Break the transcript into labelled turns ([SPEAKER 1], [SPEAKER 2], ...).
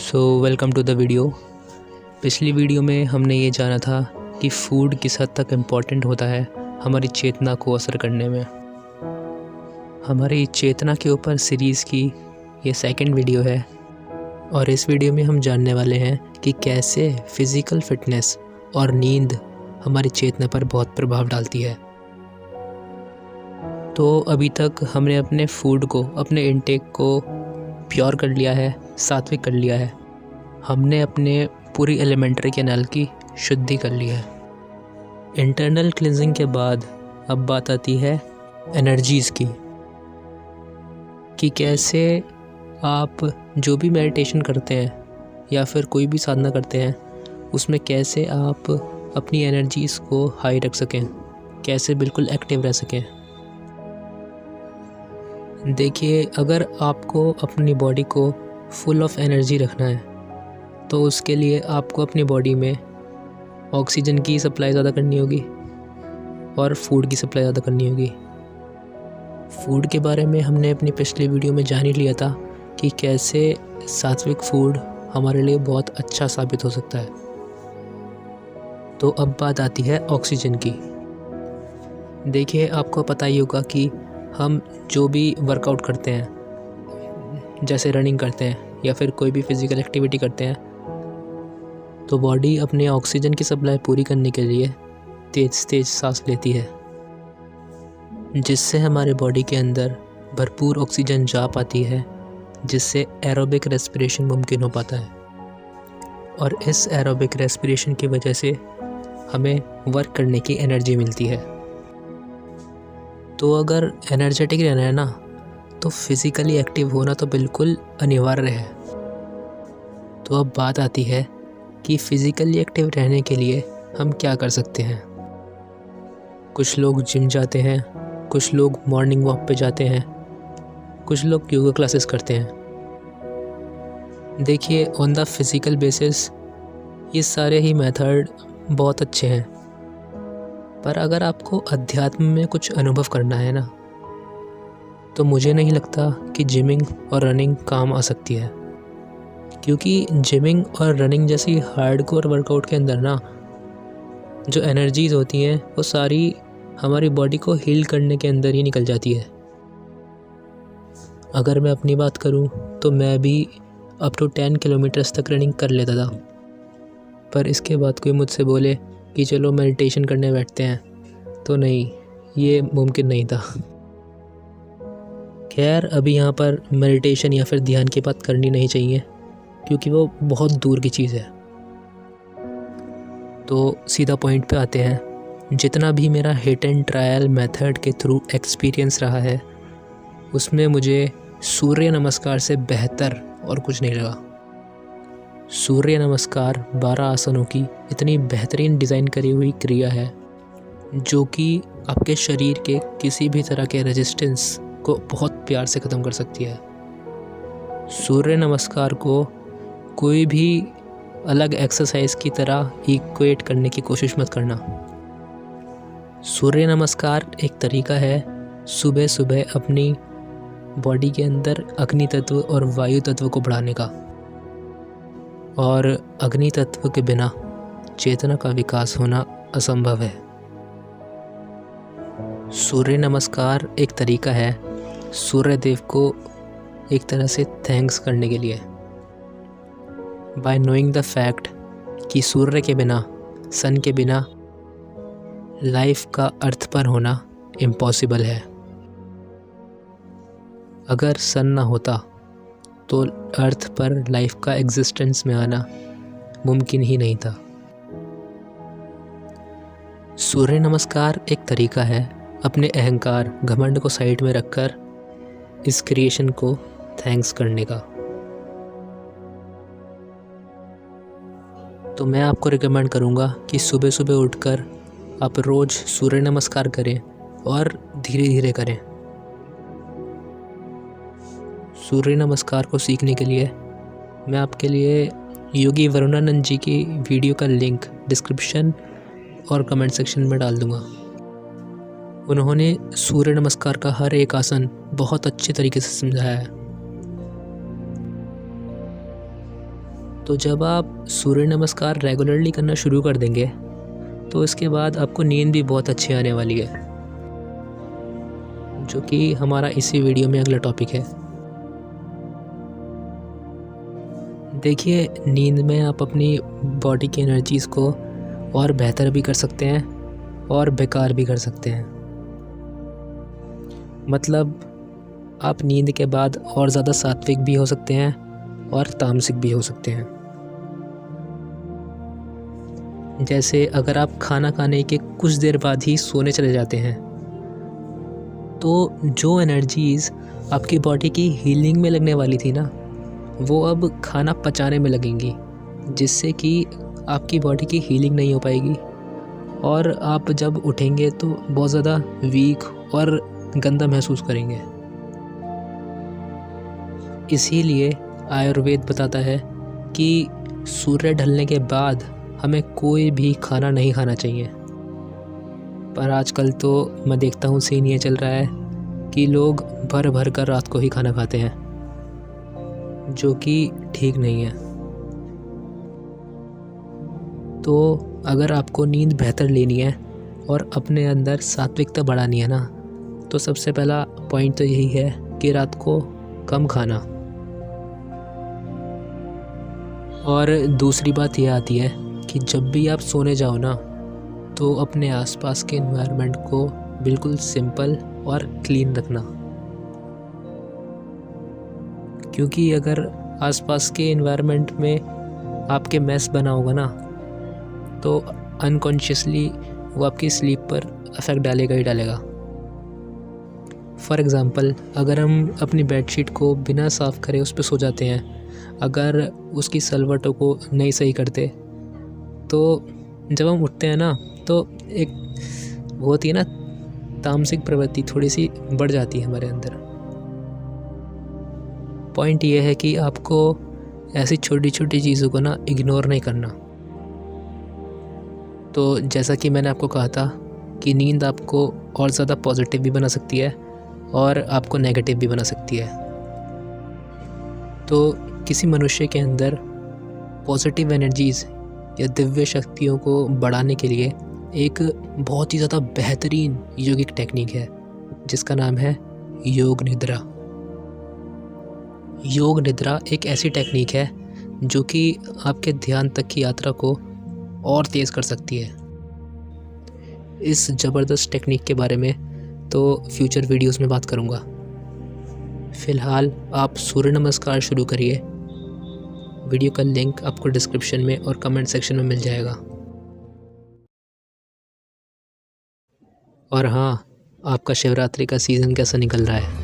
[SPEAKER 1] Welcome to the video. पिछली video में हमने ये जाना था कि फ़ूड किस हद तक इम्पॉर्टेंट होता है हमारी चेतना को असर करने में। हमारी चेतना के ऊपर सीरीज़ की ये सेकंड वीडियो है और इस वीडियो में हम जानने वाले हैं कि कैसे फ़िज़िकल फ़िटनेस और नींद हमारी चेतना पर बहुत प्रभाव डालती है। तो अभी तक हमने अपने फ़ूड को, अपने इनटेक को प्योर कर लिया है, सात्विक कर लिया है। हमने अपने पूरी एलिमेंट्री कैनाल की शुद्धि कर ली है। इंटरनल क्लींजिंग के बाद अब बात आती है एनर्जीज़ की, कि कैसे आप जो भी मेडिटेशन करते हैं या फिर कोई भी साधना करते हैं उसमें कैसे आप अपनी एनर्जीज़ को हाई रख सकें, कैसे बिल्कुल एक्टिव रह सकें। देखिए, अगर आपको अपनी बॉडी को फुल ऑफ एनर्जी रखना है तो उसके लिए आपको अपनी बॉडी में ऑक्सीजन की सप्लाई ज़्यादा करनी होगी और फूड की सप्लाई ज़्यादा करनी होगी। फूड के बारे में हमने अपनी पिछली वीडियो में जान ही लिया था कि कैसे सात्विक फूड हमारे लिए बहुत अच्छा साबित हो सकता है। तो अब बात आती है ऑक्सीजन की। देखिए, आपको पता ही होगा कि हम जो भी वर्कआउट करते हैं, जैसे रनिंग करते हैं या फिर कोई भी फ़िज़िकल एक्टिविटी करते हैं, तो बॉडी अपने ऑक्सीजन की सप्लाई पूरी करने के लिए तेज़ तेज़ सांस लेती है, जिससे हमारे बॉडी के अंदर भरपूर ऑक्सीजन जा पाती है, जिससे एरोबिक रेस्पिरेशन मुमकिन हो पाता है। और इस एरोबिक रेस्पिरेशन की वजह से हमें वर्क करने की एनर्जी मिलती है। तो अगर एनर्जेटिक रहना है ना, तो फिज़िकली एक्टिव होना तो बिल्कुल अनिवार्य है। तो अब बात आती है कि फ़िज़िकली एक्टिव रहने के लिए हम क्या कर सकते हैं। कुछ लोग जिम जाते हैं, कुछ लोग मॉर्निंग वॉक पे जाते हैं, कुछ लोग योगा क्लासेस करते हैं। देखिए, ऑन द फिज़िकल बेसिस ये सारे ही मेथड बहुत अच्छे हैं, पर अगर आपको अध्यात्म में कुछ अनुभव करना है ना, तो मुझे नहीं लगता कि जिमिंग और रनिंग काम आ सकती है। क्योंकि जिमिंग और रनिंग जैसी हार्डकोर वर्कआउट के अंदर ना जो एनर्जीज़ होती हैं वो सारी हमारी बॉडी को हील करने के अंदर ही निकल जाती है। अगर मैं अपनी बात करूं तो मैं भी अप टू 10 किलोमीटर्स तक रनिंग कर लेता था, पर इसके बाद कोई मुझसे बोले कि चलो मेडिटेशन करने बैठते हैं, तो नहीं, ये मुमकिन नहीं था। खैर, अभी यहाँ पर मेडिटेशन या फिर ध्यान की बात करनी नहीं चाहिए क्योंकि वो बहुत दूर की चीज़ है। तो सीधा पॉइंट पे आते हैं। जितना भी मेरा हिट एंड ट्रायल मेथड के थ्रू एक्सपीरियंस रहा है, उसमें मुझे सूर्य नमस्कार से बेहतर और कुछ नहीं लगा। सूर्य नमस्कार 12 आसनों की इतनी बेहतरीन डिज़ाइन करी हुई क्रिया है जो कि आपके शरीर के किसी भी तरह के रेजिस्टेंस को बहुत प्यार से ख़त्म कर सकती है। सूर्य नमस्कार को कोई भी अलग एक्सरसाइज की तरह इक्वेट करने की कोशिश मत करना। सूर्य नमस्कार एक तरीका है सुबह सुबह अपनी बॉडी के अंदर अग्नि तत्व और वायु तत्व को बढ़ाने का, और अग्नि तत्व के बिना चेतना का विकास होना असंभव है। सूर्य नमस्कार एक तरीका है सूर्य देव को एक तरह से थैंक्स करने के लिए, बाय नोइंग द फैक्ट कि सूर्य के बिना, सन के बिना लाइफ का अर्थ पर होना इम्पॉसिबल है। अगर सन ना होता तो अर्थ पर लाइफ का एग्जिस्टेंस में आना मुमकिन ही नहीं था। सूर्य नमस्कार एक तरीका है अपने अहंकार, घमंड को साइड में रखकर इस क्रिएशन को थैंक्स करने का। तो मैं आपको रिकमेंड करूँगा कि सुबह सुबह उठकर आप रोज़ सूर्य नमस्कार करें और धीरे धीरे करें। सूर्य नमस्कार को सीखने के लिए मैं आपके लिए योगी वरुणानंद जी की वीडियो का लिंक डिस्क्रिप्शन और कमेंट सेक्शन में डाल दूँगा। उन्होंने सूर्य नमस्कार का हर एक आसन बहुत अच्छे तरीके से समझाया है। तो जब आप सूर्य नमस्कार रेगुलरली करना शुरू कर देंगे तो इसके बाद आपको नींद भी बहुत अच्छी आने वाली है, जो कि हमारा इसी वीडियो में अगला टॉपिक है। देखिए, नींद में आप अपनी बॉडी की एनर्जीज़ को और बेहतर भी कर सकते हैं और बेकार भी कर सकते हैं। मतलब आप नींद के बाद और ज़्यादा सात्विक भी हो सकते हैं और तामसिक भी हो सकते हैं। जैसे अगर आप खाना खाने के कुछ देर बाद ही सोने चले जाते हैं तो जो एनर्जीज़ आपकी बॉडी की हीलिंग में लगने वाली थी ना, वो अब खाना पचाने में लगेंगी, जिससे कि आपकी बॉडी की हीलिंग नहीं हो पाएगी और आप जब उठेंगे तो बहुत ज़्यादा वीक और गंदा महसूस करेंगे। इसीलिए आयुर्वेद बताता है कि सूर्य ढलने के बाद हमें कोई भी खाना नहीं खाना चाहिए। पर आजकल तो मैं देखता हूँ सीन ये चल रहा है कि लोग भर भर कर रात को ही खाना खाते हैं, जो कि ठीक नहीं है। तो अगर आपको नींद बेहतर लेनी है और अपने अंदर सात्विकता बढ़ानी है ना, तो सबसे पहला पॉइंट तो यही है कि रात को कम खाना। और दूसरी बात यह आती है कि जब भी आप सोने जाओ ना, तो अपने आसपास के एनवायरनमेंट को बिल्कुल सिंपल और क्लीन रखना, क्योंकि अगर आसपास के एनवायरनमेंट में आपके मैस बना होगा ना, तो अनकॉन्शियसली वो आपकी स्लीप पर इफ़ेक्ट डालेगा ही डालेगा। फॉर एग्ज़ाम्पल, अगर हम अपनी बेडशीट को बिना साफ़ करे उस पर सो जाते हैं, अगर उसकी सलवटों को नहीं सही करते, तो जब हम उठते हैं ना, तो एक वो होती है ना, तामसिक प्रवृत्ति थोड़ी सी बढ़ जाती है हमारे अंदर। पॉइंट ये है कि आपको ऐसी छोटी छोटी चीज़ों को ना इग्नोर नहीं करना। तो जैसा कि मैंने आपको कहा था कि नींद आपको और ज़्यादा पॉजिटिव भी बना सकती है और आपको नेगेटिव भी बना सकती है। तो किसी मनुष्य के अंदर पॉजिटिव एनर्जीज़ या दिव्य शक्तियों को बढ़ाने के लिए एक बहुत ही ज़्यादा बेहतरीन योगिक टेक्निक है, जिसका नाम है योग निद्रा। योग निद्रा एक ऐसी टेक्निक है जो कि आपके ध्यान तक की यात्रा को और तेज़ कर सकती है। इस ज़बरदस्त टेक्निक के बारे में तो फ्यूचर वीडियोस में बात करूँगा। फ़िलहाल आप सूर्य नमस्कार शुरू करिए। वीडियो का लिंक आपको डिस्क्रिप्शन में और कमेंट सेक्शन में मिल जाएगा। और हाँ, आपका शिवरात्रि का सीज़न कैसा निकल रहा है?